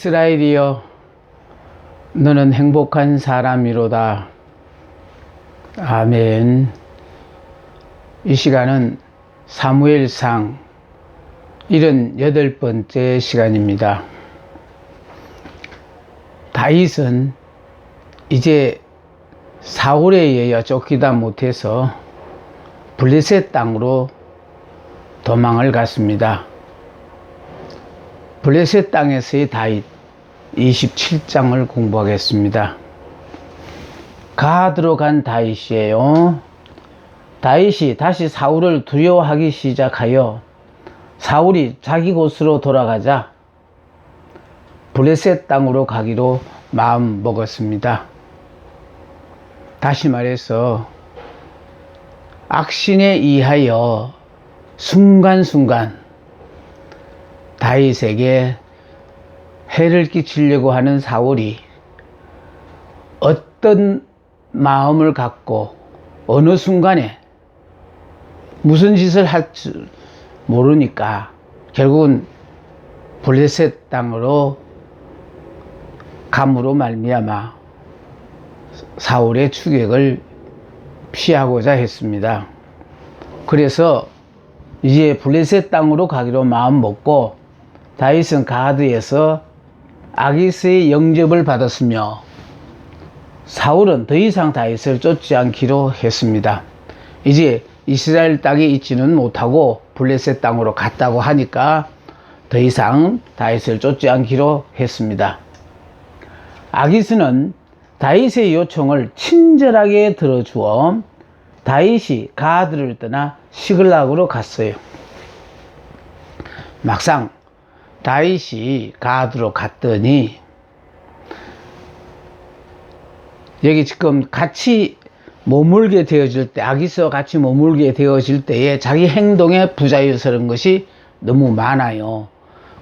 이스라엘이여, 너는 행복한 사람이로다. 아멘. 이 시간은 사무엘상 78번째 시간입니다. 다윗은 이제 사울에 의하여 쫓기다 못해서 블레셋 땅으로 도망을 갔습니다. 블레셋 땅에서의 다윗 27장을 공부하겠습니다. 가드로 간 다윗이에요. 다윗이 다시 사울을 두려워하기 시작하여 사울이 자기 곳으로 돌아가자 블레셋 땅으로 가기로 마음 먹었습니다. 다시 말해서 악신에 의하여 순간순간 다윗에게 해를 끼치려고 하는 사울이 어떤 마음을 갖고 어느 순간에 무슨 짓을 할지 모르니까 결국은 블레셋 땅으로 감으로 말미암아 사울의 추격을 피하고자 했습니다. 그래서 이제 블레셋 땅으로 가기로 마음 먹고 다윗은 가드에서 아기스의 영접을 받았으며 사울은 더 이상 다윗을 쫓지 않기로 했습니다. 이제 이스라엘 땅에 있지는 못하고 블레셋 땅으로 갔다고 하니까 더 이상 다윗을 쫓지 않기로 했습니다. 아기스는 다윗의 요청을 친절하게 들어주어 다윗이 가드를 떠나 시글락으로 갔어요. 막상 다윗이 가드로 갔더니 여기 지금 같이 머물게 되어질 때, 아기스와 같이 머물게 되어질 때에 자기 행동에 부자유스러운 것이 너무 많아요.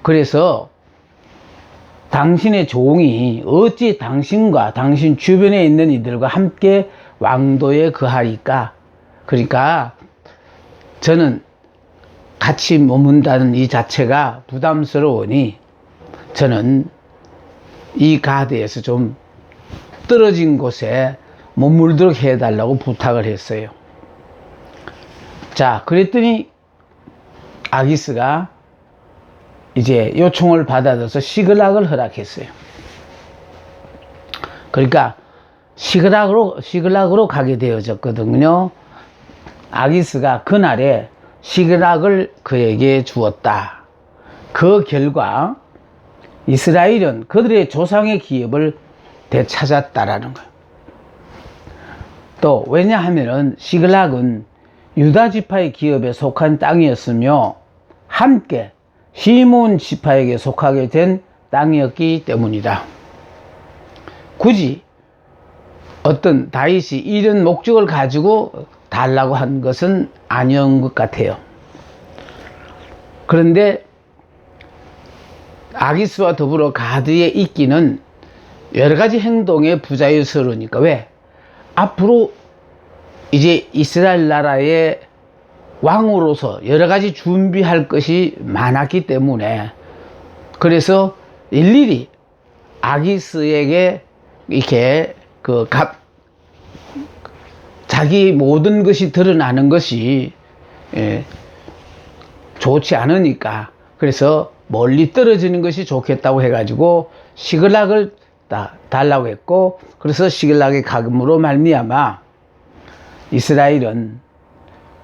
그래서 당신의 종이 어찌 당신과 당신 주변에 있는 이들과 함께 왕도에 거하리까? 그러니까 저는 같이 머문다는 이 자체가 부담스러우니 저는 이 가드에서 좀 떨어진 곳에 머물도록 해달라고 부탁을 했어요. 자, 그랬더니 아기스가 이제 요청을 받아들여서 시글락을 허락했어요. 그러니까 시글락으로 가게 되어졌거든요. 아기스가 그날에 시글락을 그에게 주었다. 그 결과 이스라엘은 그들의 조상의 기업을 되찾았다라는 거예요. 또 왜냐하면은 시글락은 유다 지파의 기업에 속한 땅이었으며 함께 시몬 지파에게 속하게 된 땅이었기 때문이다. 굳이 어떤 다윗이 이런 목적을 가지고 달라고 한 것은 아니었던 것 같아요. 그런데 아기스와 더불어 가드에 있기는 여러 가지 행동에 부자유스러우니까. 왜? 앞으로 이제 이스라엘 나라의 왕으로서 여러 가지 준비할 것이 많았기 때문에, 그래서 일일이 아기스에게 이렇게 자기 모든 것이 드러나는 것이 좋지 않으니까, 그래서 멀리 떨어지는 것이 좋겠다고 해가지고 시글락을 달라고 했고, 그래서 시글락의 가금으로 말미암아 이스라엘은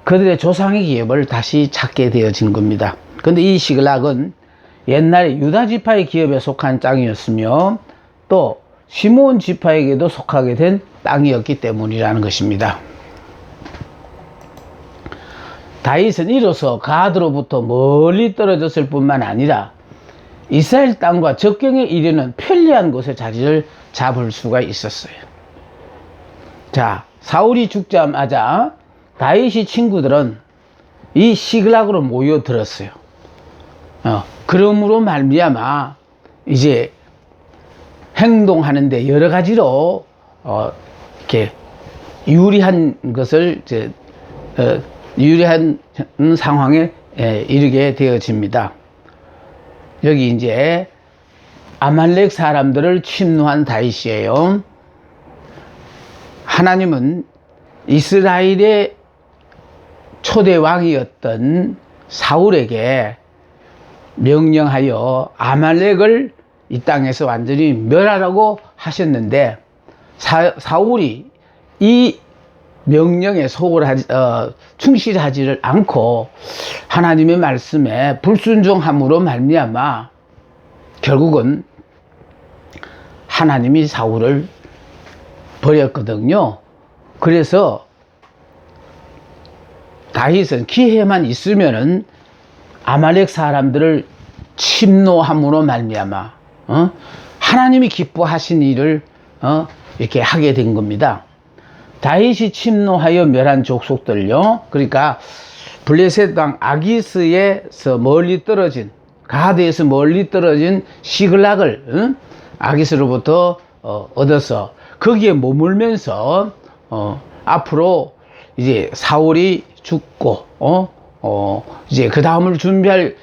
그들의 조상의 기업을 다시 찾게 되어진 겁니다. 그런데 이 시글락은 옛날에 유다 지파의 기업에 속한 땅이었으며 또 시몬 지파에게도 속하게 된 땅이었기 때문이라는 것입니다. 다윗은 이로써 가드로부터 멀리 떨어졌을 뿐만 아니라 이스라엘 땅과 접경에 이르는 편리한 곳에 자리를 잡을 수가 있었어요. 자, 사울이 죽자마자 다윗의 친구들은 이 시글락으로 모여들었어요. 그러므로 말미암아 이제 행동하는데 여러 가지로 이렇게 유리한 것을 유리한 상황에 이르게 되어집니다. 여기 이제 아말렉 사람들을 침노한 다윗이에요. 하나님은 이스라엘의 초대 왕이었던 사울에게 명령하여 아말렉을 이 땅에서 완전히 멸하라고 하셨는데 사울이 이 명령에 충실하지를 않고 하나님의 말씀에 불순종함으로 말미암아 결국은 하나님이 사울을 버렸거든요. 그래서 다윗은 기회만 있으면은 아말렉 사람들을 침노함으로 말미암아 하나님이 기뻐하신 일을 이렇게 하게 된 겁니다. 다윗이 침노하여 멸한 족속들요. 그러니까 블레셋 왕 아기스에서 멀리 떨어진 가드에서 멀리 떨어진 시글락을 아기스로부터 얻어서 거기에 머물면서 앞으로 이제 사울이 죽고 이제 그 다음을 준비할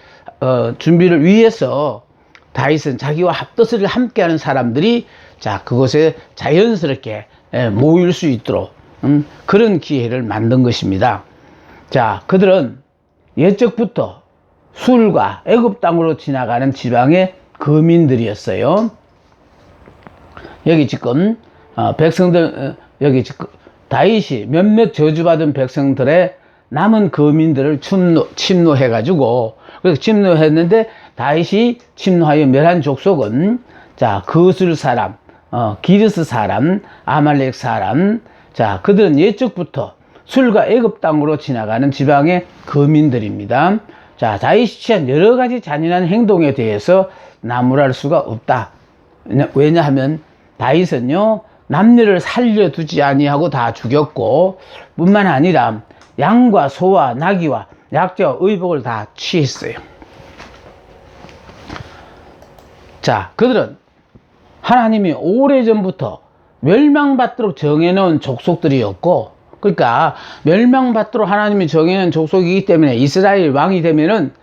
준비를 위해서 다윗은 자기와 합도서를 함께하는 사람들이 자 그곳에 자연스럽게 모일 수 있도록 그런 기회를 만든 것입니다. 자, 그들은 옛적부터 술과 애굽 땅으로 지나가는 지방의 거민들이었어요. 여기 지금 백성들 여기 지금 다윗이 몇몇 저주받은 백성들의 남은 거민들을 침노해 가지고 그래서 침노했는데 다윗이 침노하여 멸한 족속은 자 거슬 사람, 기르스 사람, 아말렉 사람. 자 그들은 옛적부터 술과 애굽 땅으로 지나가는 지방의 거민들입니다. 자 다윗이 취한 여러 가지 잔인한 행동에 대해서 나무랄 수가 없다. 왜냐하면 다윗은요 남녀를 살려두지 아니하고 다 죽였고 뿐만 아니라 양과 소와 나귀와 약자와 의복을 다 취했어요. 자 그들은 하나님이 오래전부터 멸망받도록 정해놓은 족속들이었고 그러니까 멸망받도록 하나님이 정해놓은 족속이기 때문에 이스라엘 왕이 되면은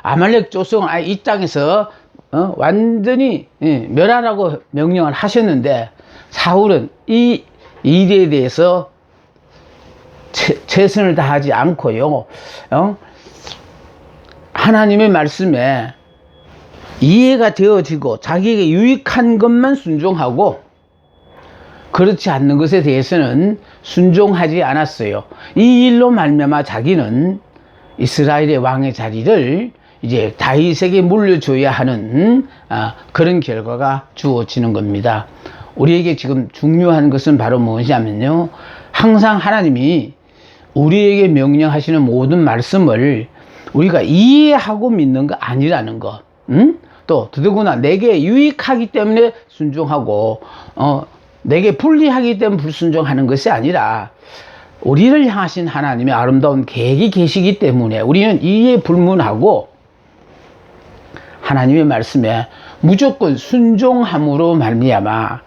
아말렉 족속은 아예 이 땅에서 완전히 멸하라고 명령을 하셨는데 사울은 이 일에 대해서 최선을 다하지 않고요 하나님의 말씀에 이해가 되어지고 자기에게 유익한 것만 순종하고 그렇지 않는 것에 대해서는 순종하지 않았어요. 이 일로 말미암아 자기는 이스라엘의 왕의 자리를 이제 다윗에게 물려줘야 하는 그런 결과가 주어지는 겁니다. 우리에게 지금 중요한 것은 바로 무엇이냐면요 항상 하나님이 우리에게 명령하시는 모든 말씀을 우리가 이해하고 믿는 거 아니라는 거. 또 더더구나 내게 유익하기 때문에 순종하고 내게 불리하기 때문에 불순종하는 것이 아니라 우리를 향하신 하나님의 아름다운 계획이 계시기 때문에 우리는 이에 불문하고 하나님의 말씀에 무조건 순종함으로 말미암아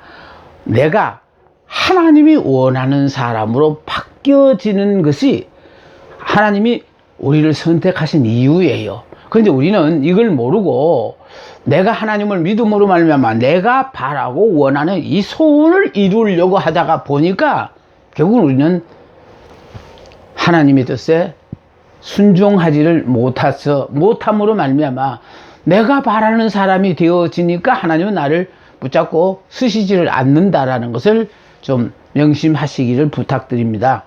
내가 하나님이 원하는 사람으로 바뀌어지는 것이 하나님이 우리를 선택하신 이유예요. 그런데 우리는 이걸 모르고 내가 하나님을 믿음으로 말미암아 내가 바라고 원하는 이 소원을 이루려고 하다가 보니까 결국 우리는 하나님의 뜻에 순종하지를 못함으로 말미암아 내가 바라는 사람이 되어지니까 하나님은 나를 붙잡고 쓰시지를 않는다라는 것을 좀 명심하시기를 부탁드립니다.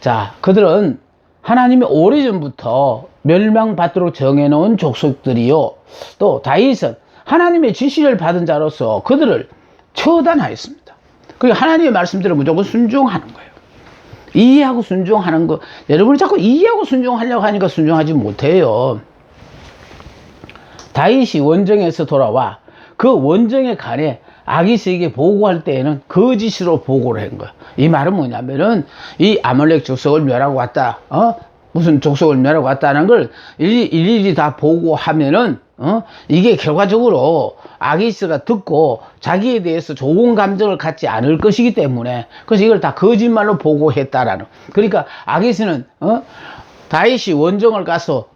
자, 그들은 하나님이 오래전부터 멸망받도록 정해놓은 족속들이요. 또 다윗은 하나님의 지시를 받은 자로서 그들을 처단하였습니다. 그러니까 하나님의 말씀대로 무조건 순종하는 거예요. 이해하고 순종하는 거. 여러분이 자꾸 이해하고 순종하려고 하니까 순종하지 못해요. 다윗이 원정에서 돌아와 그 원정에 관해 아기스에게 보고할 때에는 거짓으로 보고를 한 거야. 이 말은 뭐냐면은 이 아말렉 족속을 멸하고 왔다. 무슨 족속을 멸하고 왔다는 걸 일일이 다 보고하면은 이게 결과적으로 아기스가 듣고 자기에 대해서 좋은 감정을 갖지 않을 것이기 때문에 그래서 이걸 다 거짓말로 보고했다라는. 그러니까 아기스는 다윗이 원정을 가서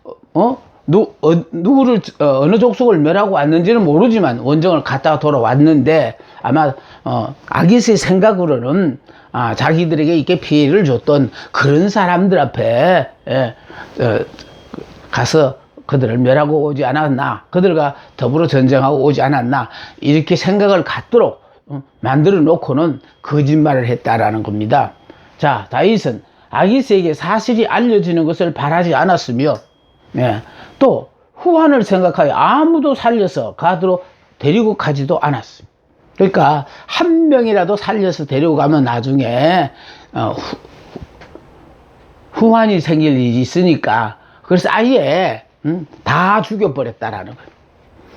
누구를 어느 족속을 멸하고 왔는지는 모르지만 원정을 갔다가 돌아왔는데 아마 아기스의 생각으로는 자기들에게 이렇게 피해를 줬던 그런 사람들 앞에 가서 그들을 멸하고 오지 않았나, 그들과 더불어 전쟁하고 오지 않았나, 이렇게 생각을 갖도록 만들어 놓고는 거짓말을 했다라는 겁니다. 자, 다윗은 아기스에게 사실이 알려지는 것을 바라지 않았으며, 또 후환을 생각하여 아무도 살려서 가드로 데리고 가지도 않았습니다. 그러니까 한 명이라도 살려서 데리고 가면 나중에 후환이 생길 일이 있으니까, 그래서 아예 다 죽여버렸다라는 거예요.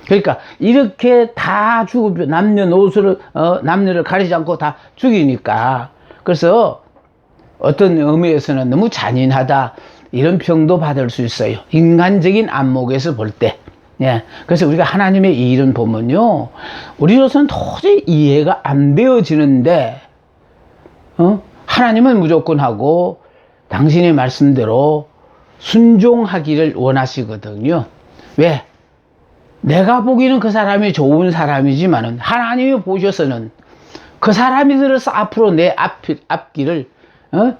그러니까 이렇게 다 죽고 남녀노소를 남녀를 가리지 않고 다 죽이니까, 그래서 어떤 의미에서는 너무 잔인하다 이런 평도 받을 수 있어요. 인간적인 안목에서 볼 때. 그래서 우리가 하나님의 이 일은 보면요, 우리로서는 도저히 이해가 안 되어지는데 하나님은 무조건 하고 당신의 말씀대로 순종하기를 원하시거든요. 왜? 내가 보기에는 그 사람이 좋은 사람이지만은 하나님이 보셔서는 그 사람이 들어서 앞으로 내 앞길을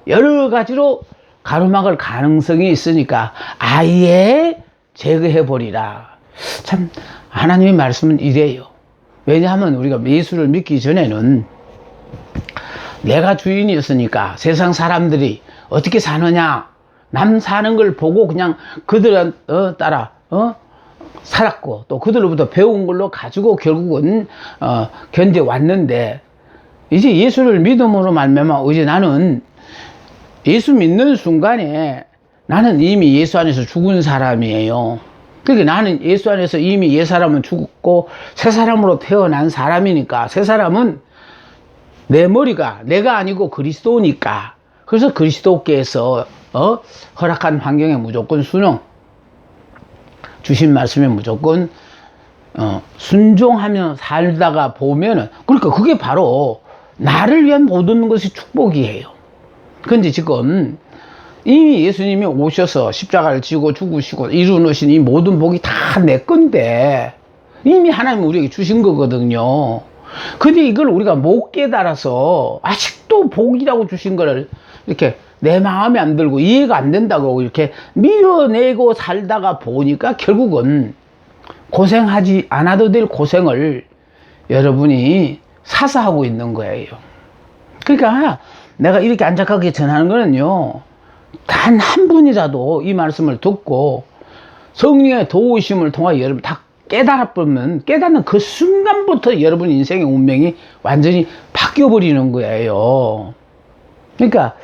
여러 가지로 가로막을 가능성이 있으니까 아예 제거해버리라. 참, 하나님의 말씀은 이래요. 왜냐하면 우리가 예수를 믿기 전에는 내가 주인이었으니까 세상 사람들이 어떻게 사느냐, 남 사는 걸 보고 그냥 그들 따라 살았고, 또 그들로부터 배운 걸로 가지고 결국은 견뎌왔는데, 이제 예수를 믿음으로 말미암아 이제 나는 예수 믿는 순간에 나는 이미 예수 안에서 죽은 사람이에요. 그러니까 나는 예수 안에서 이미 옛 사람은 죽었고 새 사람으로 태어난 사람이니까, 새 사람은 내 머리가 내가 아니고 그리스도니까, 그래서 그리스도께서 허락한 환경에 무조건 순종, 주신 말씀에 무조건 순종하며 살다가 보면은, 그러니까 그게 바로 나를 위한 모든 것이 축복이에요. 근데 지금 이미 예수님이 오셔서 십자가를 지고 죽으시고 이루어놓으신 이 모든 복이 다 내 건데 이미 하나님이 우리에게 주신 거거든요. 근데 이걸 우리가 못 깨달아서 아직도 복이라고 주신 거를 이렇게 내 마음에 안 들고 이해가 안 된다고 이렇게 밀어내고 살다가 보니까 결국은 고생하지 않아도 될 고생을 여러분이 사서 하고 있는 거예요. 그러니까 내가 이렇게 안착하게 전하는 거는요, 단 한 분이라도 이 말씀을 듣고 성령의 도우심을 통하여 여러분 다 깨달아보면, 깨닫는 그 순간부터 여러분 인생의 운명이 완전히 바뀌어버리는 거예요. 그러니까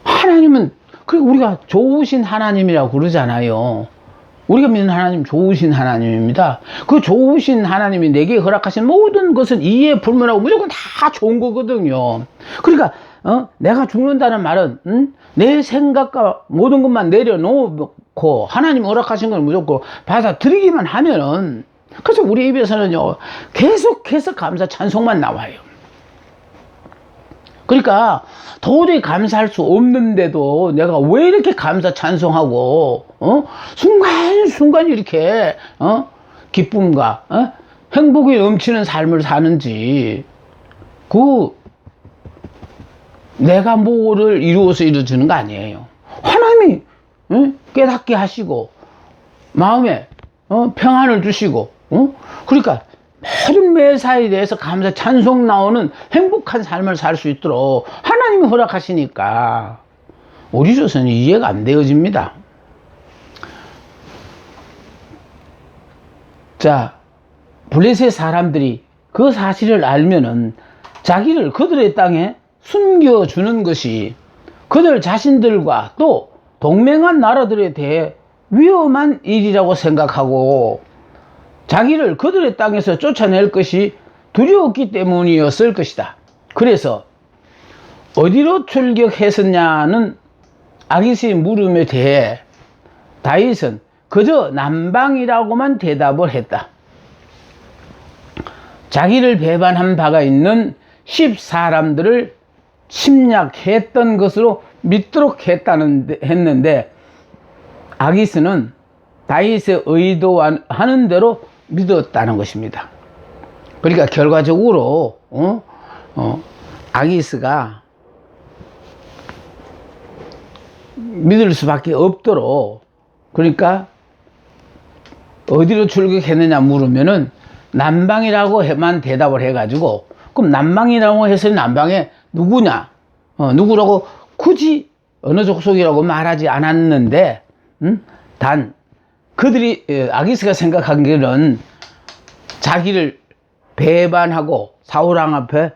하나님은, 그리고 우리가 좋으신 하나님이라고 그러잖아요. 우리가 믿는 하나님 좋으신 하나님입니다. 그 좋으신 하나님이 내게 허락하신 모든 것은 이해 불문하고 무조건 다 좋은 거거든요. 그러니까 내가 죽는다는 말은 내 생각과 모든 것만 내려놓고 하나님 허락하신 걸 무조건 받아들이기만 하면은, 그래서 우리 입에서는요 계속해서 감사 찬송만 나와요. 그러니까 도저히 감사할 수 없는데도 내가 왜 이렇게 감사 찬송하고 순간순간 이렇게 기쁨과 행복이 넘치는 삶을 사는지, 내가 뭐를 이루어서 이루어주는 거 아니에요. 하나님이 깨닫게 하시고 마음에 평안을 주시고, 그러니까 모든 매사에 대해서 감사 찬송 나오는 행복한 삶을 살 수 있도록 하나님이 허락하시니까 우리로서는 이해가 안 되어집니다. 자, 블레셋 사람들이 그 사실을 알면은 자기를 그들의 땅에 숨겨주는 것이 그들 자신들과 또 동맹한 나라들에 대해 위험한 일이라고 생각하고 자기를 그들의 땅에서 쫓아낼 것이 두려웠기 때문이었을 것이다. 그래서 어디로 출격했었냐는 아기스의 물음에 대해 다윗은 그저 남방이라고만 대답을 했다. 자기를 배반한 바가 있는 10사람들을 침략했던 것으로 믿도록 했는데 아기스는 다윗의 의도하는 대로 믿었다는 것입니다. 그러니까 결과적으로 아기스가 믿을 수밖에 없도록, 그러니까 어디로 출국했느냐 물으면은 남방이라고만 대답을 해가지고, 그럼 남방이라고 해서 남방에 누구냐, 누구라고 굳이 어느 족속이라고 말하지 않았는데, 단 그들이 아기스가 생각하기로는 자기를 배반하고 사울왕 앞에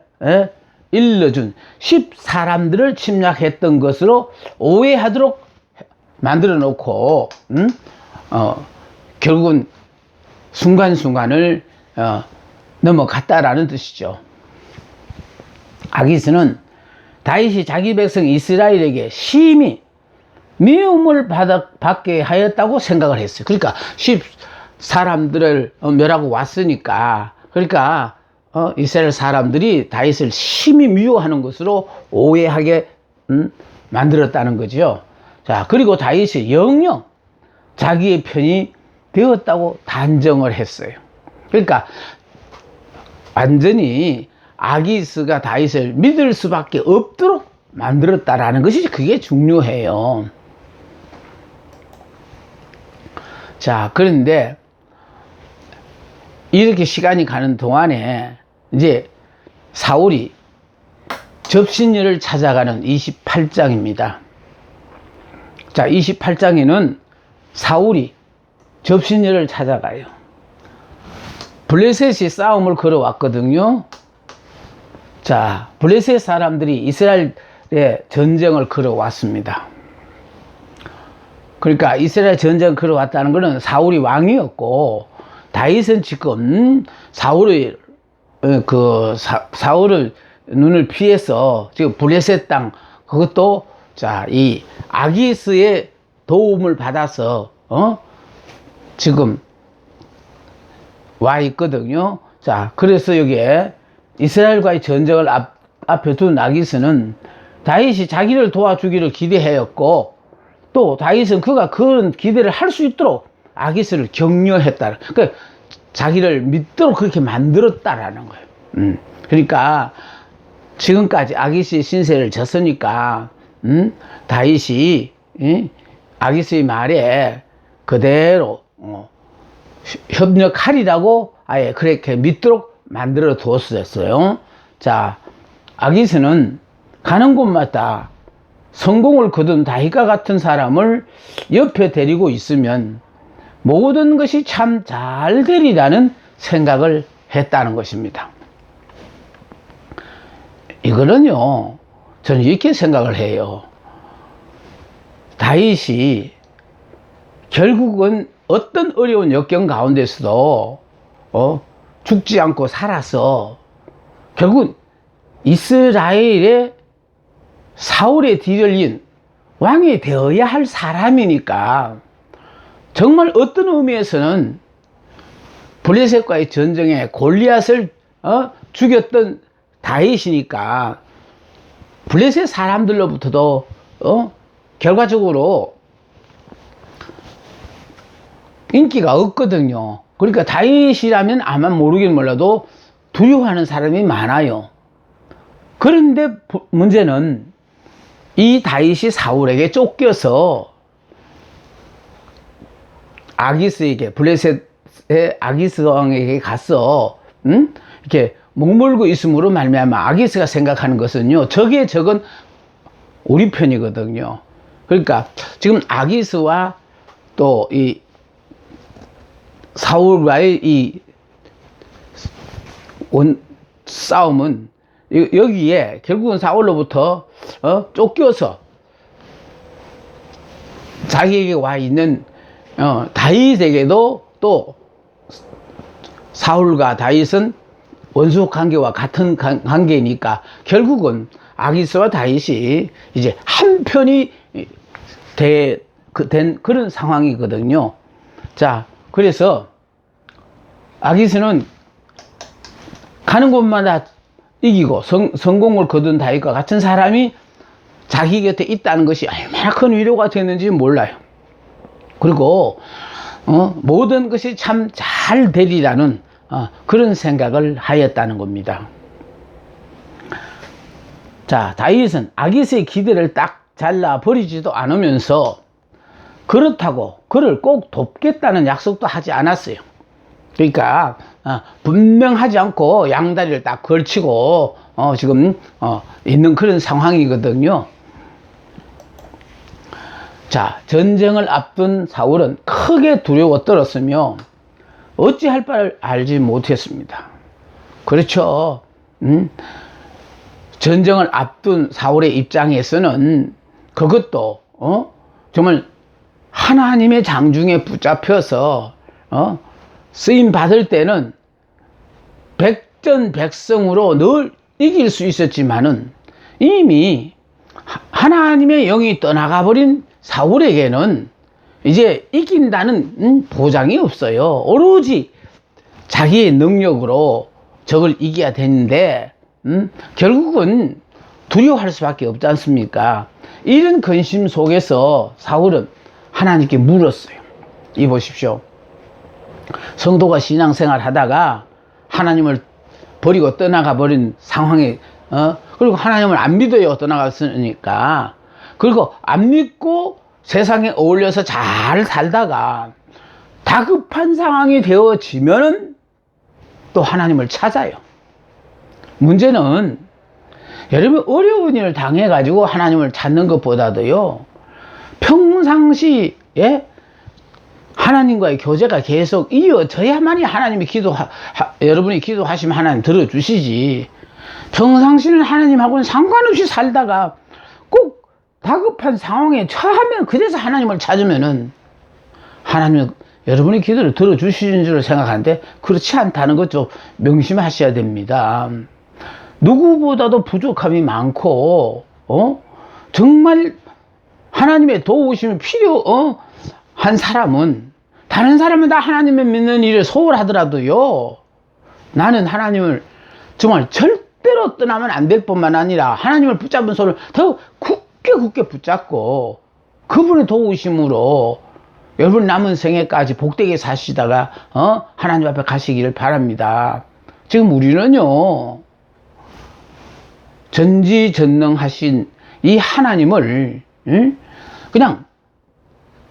일러준 10사람들을 침략했던 것으로 오해하도록 만들어 놓고 결국은 순간순간을 넘어갔다라는 뜻이죠. 아기스는 다윗이 자기 백성 이스라엘에게 심히 미움을 받게 하였다고 생각을 했어요. 그러니까 10사람들을 멸하고 왔으니까, 그러니까 이스라엘 사람들이 다윗을 심히 미워하는 것으로 오해하게 만들었다는 거죠. 자, 그리고 다윗이 영영 자기의 편이 되었다고 단정을 했어요. 그러니까 완전히 아기스가 다윗을 믿을 수밖에 없도록 만들었다라는 것이 그게 중요해요. 자, 그런데 이렇게 시간이 가는 동안에 이제 사울이 접신여를 찾아가는 28장입니다. 자, 28장에는 사울이 접신여를 찾아가요. 블레셋이 싸움을 걸어왔거든요. 자, 블레셋 사람들이 이스라엘의 전쟁을 걸어왔습니다. 그러니까 이스라엘 전쟁을 걸어왔다는 것은 사울이 왕이었고, 다윗은 지금 사울을 눈을 피해서 지금 블레셋 땅, 그것도 자, 이 아기스의 도움을 받아서 지금 와 있거든요. 자, 그래서 여기에 이스라엘과의 전쟁을 앞에 둔 아기스는 다윗이 자기를 도와주기를 기대하였고, 또 다윗은 그가 그런 기대를 할 수 있도록 아기스를 격려했다. 그러니까 자기를 믿도록 그렇게 만들었다라는 거예요. 그러니까 지금까지 아기스의 신세를 졌으니까 다윗이 아기스의 말에 그대로 협력하리라고 아예 그렇게 믿도록 만들어 두었어요. 자, 아기스는 가는 곳마다 성공을 거둔 다윗과 같은 사람을 옆에 데리고 있으면 모든 것이 참 잘 되리라는 생각을 했다는 것입니다. 이거는요, 저는 이렇게 생각을 해요. 다윗이 결국은 어떤 어려운 역경 가운데서도 죽지 않고 살아서 결국은 이스라엘의 사울의 뒤를 이은 왕이 되어야 할 사람이니까, 정말 어떤 의미에서는 블레셋과의 전쟁에 골리앗을 죽였던 다윗이니까 블레셋 사람들로부터도 결과적으로 인기가 없거든요. 그러니까 다윗이라면 아마 모르긴 몰라도 두려워하는 사람이 많아요. 그런데 문제는 이 다윗이 사울에게 쫓겨서 아기스에게, 블레셋의 아기스 왕에게 가서 이렇게 머물고 있음으로 말미암아 아기스가 생각하는 것은요, 적의 적은 우리 편이거든요. 그러니까 지금 아기스와 또 이 사울과의 이 싸움은 여기에 결국은 사울로부터 쫓겨서 자기에게 와 있는 다윗에게도, 또 사울과 다윗은 원수 관계와 같은 관계니까 결국은 아기스와 다윗이 이제 한 편이 된 그런 상황이거든요. 자, 그래서 아기스는 가는 곳마다 이기고 성공을 거둔 다윗과 같은 사람이 자기 곁에 있다는 것이 얼마나 큰 위로가 됐는지 몰라요. 그리고 모든 것이 참 잘 되리라는 그런 생각을 하였다는 겁니다. 자, 다윗은 아깃의 기대를 딱 잘라 버리지도 않으면서 그렇다고 그를 꼭 돕겠다는 약속도 하지 않았어요. 그러니까 분명하지 않고 양다리를 딱 걸치고 지금 있는 그런 상황이거든요. 자, 전쟁을 앞둔 사울은 크게 두려워 떨었으며 어찌할 바를 알지 못했습니다. 그렇죠. 전쟁을 앞둔 사울의 입장에서는 그것도 정말 하나님의 장중에 붙잡혀서 쓰임 받을 때는 백전백승으로 늘 이길 수 있었지만은 이미 하나님의 영이 떠나가 버린 사울에게는 이제 이긴다는 보장이 없어요. 오로지 자기의 능력으로 적을 이겨야 되는데 결국은 두려워할 수밖에 없지 않습니까? 이런 근심 속에서 사울은 하나님께 물었어요. 이 보십시오. 성도가 신앙생활 하다가 하나님을 버리고 떠나가 버린 상황에 그리고 하나님을 안 믿어요. 떠나갔으니까. 그리고 안 믿고 세상에 어울려서 잘 살다가 다급한 상황이 되어지면은 또 하나님을 찾아요. 문제는 여러분 어려운 일을 당해가지고 하나님을 찾는 것보다도요, 평상시에 하나님과의 교제가 계속 이어져야만이 하나님이 여러분이 기도하시면 하나님 들어주시지. 평상시는 하나님하고는 상관없이 살다가 꼭 다급한 상황에 처하면 그래서 하나님을 찾으면은 하나님은 여러분의 기도를 들어주시는 줄 생각하는데 그렇지 않다는 것 좀 명심하셔야 됩니다. 누구보다도 부족함이 많고 정말 하나님의 도우심이 필요한 사람은 다른 사람은 다 하나님을 믿는 일을 소홀하더라도요, 나는 하나님을 정말 절대로 떠나면 안 될 뿐만 아니라 하나님을 붙잡은 손을 더 굳게 붙잡고 그분의 도우심으로 여러분 남은 생애까지 복되게 사시다가 하나님 앞에 가시기를 바랍니다. 지금 우리는요, 전지전능하신 이 하나님을 그냥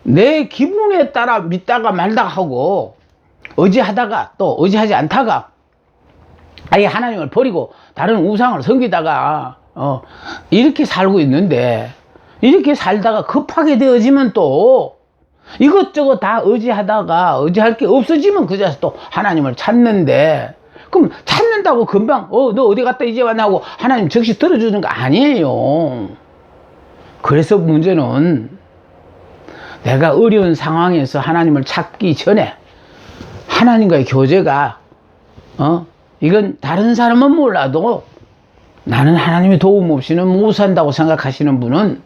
내 기분에 따라 믿다가 말다가 하고 의지하다가 또 의지하지 않다가 아예 하나님을 버리고 다른 우상을 섬기다가 이렇게 살고 있는데, 이렇게 살다가 급하게 되어지면 또 이것저것 다 의지하다가 의지할 게 없어지면 그제서 또 하나님을 찾는데, 그럼 찾는다고 금방 너 어디 갔다 이제 왔나 하고 하나님 즉시 들어주는 거 아니에요. 그래서 문제는 내가 어려운 상황에서 하나님을 찾기 전에 하나님과의 교제가 이건 다른 사람은 몰라도 나는 하나님의 도움 없이는 못 산다고 생각하시는 분은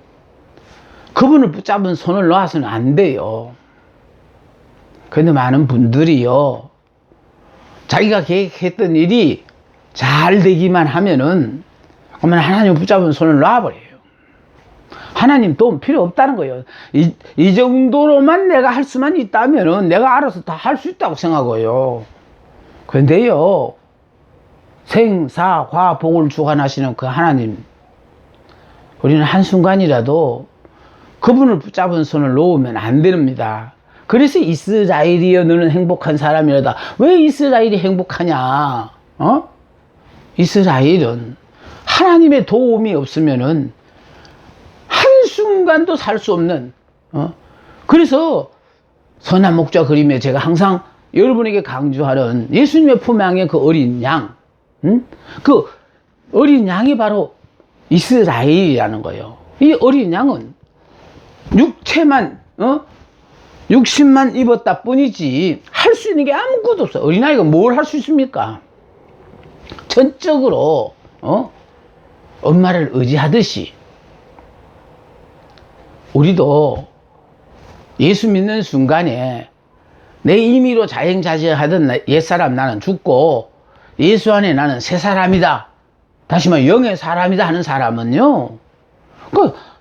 그분을 붙잡은 손을 놔서는 안 돼요. 그런데 많은 분들이요, 자기가 계획했던 일이 잘 되기만 하면은 하나님 붙잡은 손을 놔버려요. 하나님 도움 필요 없다는 거예요. 이 정도로만 내가 할 수만 있다면은 내가 알아서 다 할 수 있다고 생각해요. 그런데요, 생사화복을 주관하시는 그 하나님, 우리는 한순간이라도 그분을 붙잡은 손을 놓으면 안 됩니다. 그래서 이스라엘이여 너는 행복한 사람이라다. 왜 이스라엘이 행복하냐? 이스라엘은 하나님의 도움이 없으면은 한순간도 살 수 없는, 그래서 선한 목자 그림에 제가 항상 여러분에게 강조하는 예수님의 품 안에 그 어린 양, 그 어린 양이 바로 이스라엘이라는 거예요. 이 어린 양은 육신만 입었다 뿐이지 할 수 있는 게 아무것도 없어요. 어린아이가 뭘 할 수 있습니까? 전적으로 엄마를 의지하듯이 우리도 예수 믿는 순간에 내 임의로 자행자재하던 옛사람 나는 죽고 예수 안에 나는 새 사람이다, 다시 말해 영의 사람이다 하는 사람은요,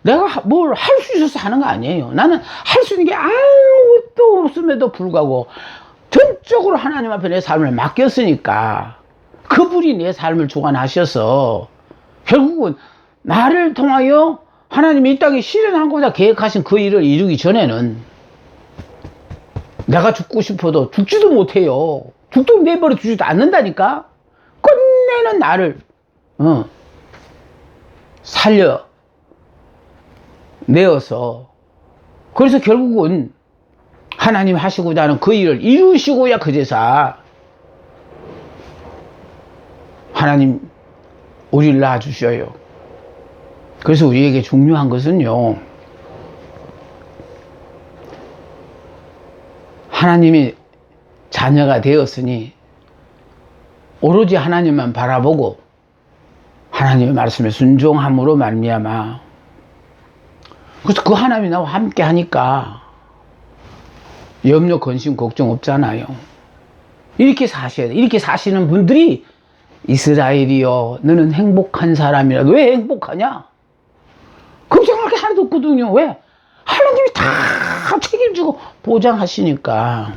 내가 뭘 할 수 있어서 하는 거 아니에요. 나는 할 수 있는 게 아무것도 없음에도 불구하고 전적으로 하나님 앞에 내 삶을 맡겼으니까 그분이 내 삶을 주관하셔서 결국은 나를 통하여 하나님이 이 땅에 실현하고자 계획하신 그 일을 이루기 전에는 내가 죽고 싶어도 죽지도 못해요. 죽도 내버려 두지도 않는다니까. 끝내는 나를 살려 내어서, 그래서 결국은 하나님 하시고자 하는 그 일을 이루시고야 그제서 하나님 우리를 낳아주셔요. 그래서 우리에게 중요한 것은요, 하나님이 자녀가 되었으니 오로지 하나님만 바라보고 하나님의 말씀에 순종함으로 말미암아, 그래서 그 하나님이 나와 함께 하니까 염려, 근심, 걱정 없잖아요. 이렇게 사셔야 돼. 이렇게 사시는 분들이 이스라엘이여 너는 행복한 사람이라. 왜 행복하냐? 걱정할 게 하나도 없거든요. 왜? 하나님이 다 책임지고 보장하시니까.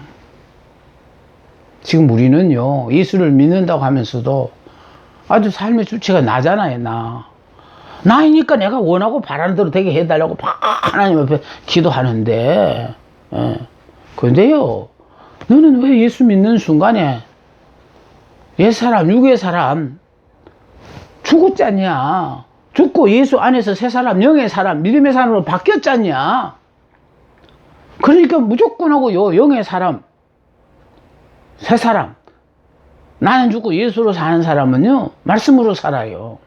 지금 우리는요, 예수를 믿는다고 하면서도 아주 삶의 주체가 나잖아요. 나이니까 내가 원하고 바라는 대로 되게 해달라고 하나님 앞에 기도하는데, 그런데요, 너는 왜 예수 믿는 순간에 옛사람, 육의 사람 죽었잖냐? 죽고 예수 안에서 새 사람, 영의 사람, 믿음의 사람으로 바뀌었잖냐? 그러니까 무조건 하고요, 영의 사람, 새 사람, 나는 죽고 예수로 사는 사람은요, 말씀으로 살아요.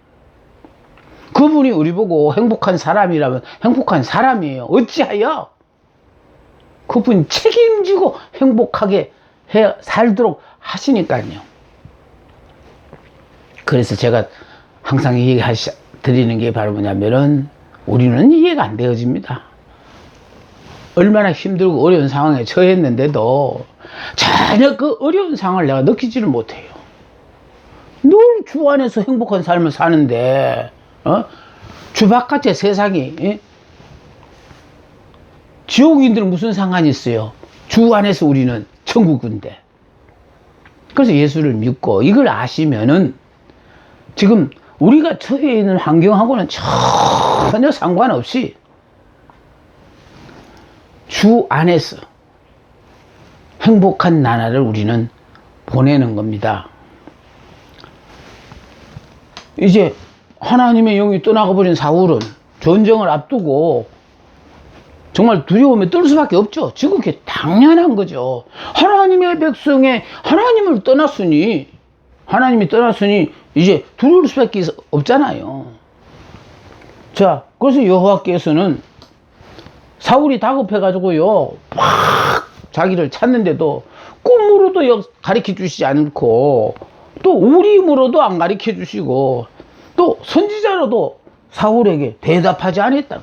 그분이 우리 보고 행복한 사람이라면 행복한 사람이에요. 어찌하여? 그분이 책임지고 행복하게 살도록 하시니까요. 그래서 제가 항상 드리는 게 바로 뭐냐면은, 우리는 이해가 안 되어집니다. 얼마나 힘들고 어려운 상황에 처했는데도 전혀 그 어려운 상황을 내가 느끼지를 못해요. 늘 주 안에서 행복한 삶을 사는데, 주 바깥의 세상이, 지옥인들은 무슨 상관이 있어요? 주 안에서 우리는 천국인데. 그래서 예수를 믿고 이걸 아시면은 지금 우리가 처해 있는 환경하고는 전혀 상관없이 주 안에서 행복한 나날을 우리는 보내는 겁니다. 이제 하나님의 영이 떠나가 버린 사울은 전쟁을 앞두고 정말 두려움에 떨 수밖에 없죠. 지금 그게 당연한 거죠. 하나님의 백성에 하나님이 떠났으니 이제 두려울 수밖에 없잖아요. 자, 그래서 여호와께서는 사울이 다급해가지고요, 막 자기를 찾는데도 꿈으로도 가르쳐 주시지 않고, 또 우림으로도 안 가르쳐 주시고, 또 선지자로도 사울에게 대답하지 않았다.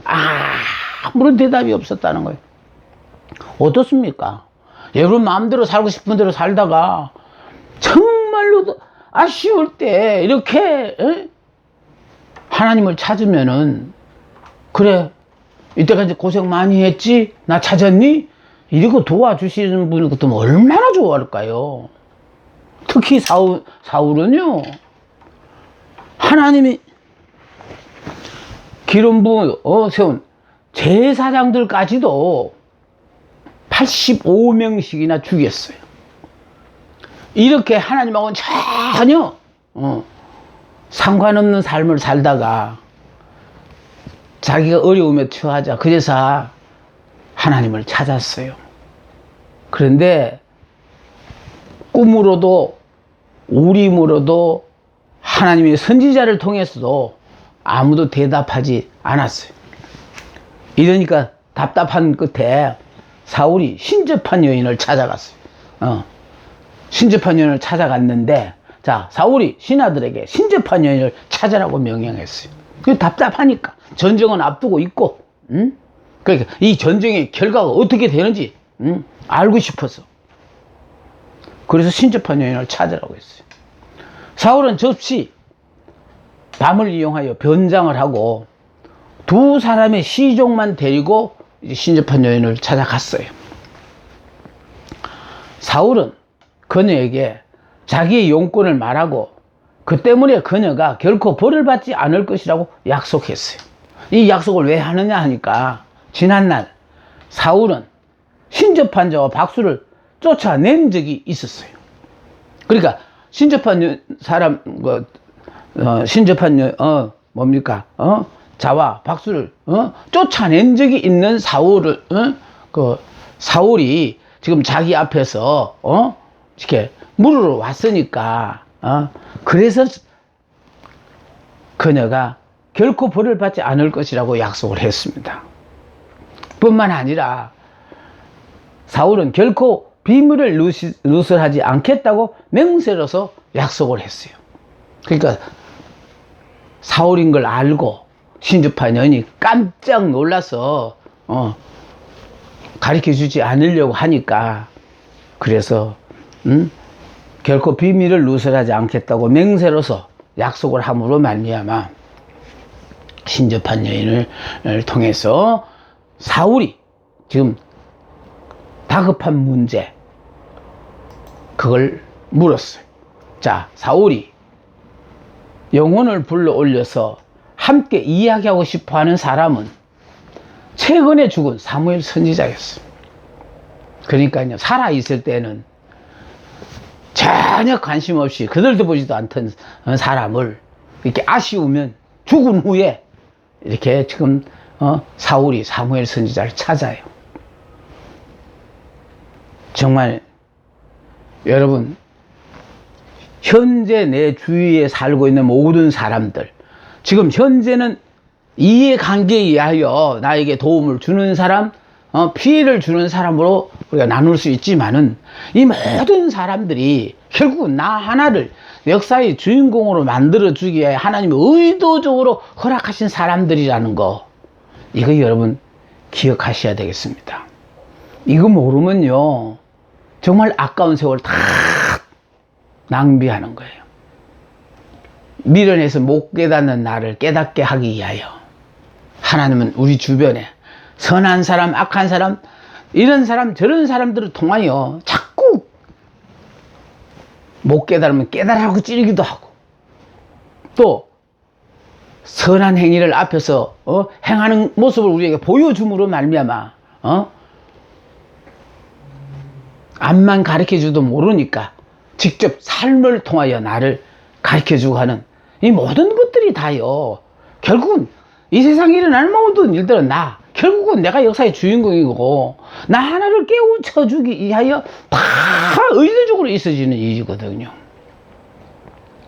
아무런 대답이 없었다는 거예요. 어떻습니까? 여러분 마음대로 살고 싶은 대로 살다가 정말로 아쉬울 때 이렇게 하나님을 찾으면은, 그래 이때까지 고생 많이 했지? 나 찾았니? 이러고 도와주시는 분이 같으면 얼마나 좋아할까요? 특히 사울은요, 하나님이 기름 부어 세운 제사장들까지도 85명씩이나 죽였어요. 이렇게 하나님하고는 전혀 상관없는 삶을 살다가 자기가 어려움에 처하자 그래서 하나님을 찾았어요. 그런데 꿈으로도 우림으로도 하나님의 선지자를 통해서도 아무도 대답하지 않았어요. 이러니까 답답한 끝에 사울이 신접한 여인을 찾아갔어요. 신접한 여인을 찾아갔는데, 자, 사울이 신하들에게 신접한 여인을 찾아라고 명령했어요. 그 답답하니까 전쟁은 앞두고 있고, 그러니까 이 전쟁의 결과가 어떻게 되는지 알고 싶어서. 그래서 신접한 여인을 찾으라고 했어요. 사울은 접시 밤을 이용하여 변장을 하고 두 사람의 시종만 데리고 이제 신접한 여인을 찾아갔어요. 사울은 그녀에게 자기의 용건을 말하고 그 때문에 그녀가 결코 벌을 받지 않을 것이라고 약속했어요. 이 약속을 왜 하느냐 하니까 지난날 사울은 신접한 자와 박수를 쫓아낸 적이 있었어요. 그러니까 신접한 사람 자와 박수를 쫓아낸 적이 있는 사울을 사울이 지금 자기 앞에서 이렇게 물으러 왔으니까 그래서 그녀가 결코 벌을 받지 않을 것이라고 약속을 했습니다. 뿐만 아니라 사울은 결코 비밀을 누설하지 않겠다고 맹세로서 약속을 했어요. 그러니까 사울인 걸 알고 신접한 여인이 깜짝 놀라서 가르쳐주지 않으려고 하니까 그래서 결코 비밀을 누설하지 않겠다고 맹세로서 약속을 함으로 말미암아 신접한 여인을 통해서 사울이 지금 다급한 문제 그걸 물었어요. 자, 사울이 영혼을 불러 올려서 함께 이야기하고 싶어하는 사람은 최근에 죽은 사무엘 선지자였어요. 그러니까요, 살아있을 때는 전혀 관심 없이 그들도 보지도 않던 사람을 이렇게 아쉬우면 죽은 후에 이렇게 지금 사울이 사무엘 선지자를 찾아요. 정말 여러분, 현재 내 주위에 살고 있는 모든 사람들, 지금 현재는 이해관계에 의하여 나에게 도움을 주는 사람, 피해를 주는 사람으로 우리가 나눌 수 있지만은 이 모든 사람들이 결국은 나 하나를 역사의 주인공으로 만들어주기 위해 하나님이 의도적으로 허락하신 사람들이라는 거, 이거 여러분 기억하셔야 되겠습니다. 이거 모르면요 정말 아까운 세월 다 낭비하는 거예요. 미련해서 못 깨닫는 나를 깨닫게 하기 위하여 하나님은 우리 주변에 선한 사람, 악한 사람, 이런 사람 저런 사람들을 통하여 자꾸 못 깨달으면 깨달으라고 찌르기도 하고, 또 선한 행위를 앞에서 행하는 모습을 우리에게 보여줌으로 말미암아 앞만 가르쳐주도 모르니까 직접 삶을 통하여 나를 가르쳐주고 하는 이 모든 것들이 다요, 결국은 이 세상에 일어나는 모든 일들은 결국은 내가 역사의 주인공이고 나 하나를 깨우쳐주기 위하여 다 의도적으로 있어지는 일이거든요.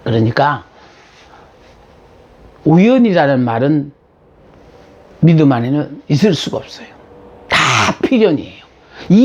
그러니까 우연이라는 말은 믿음 안에는 있을 수가 없어요. 다 필연이에요.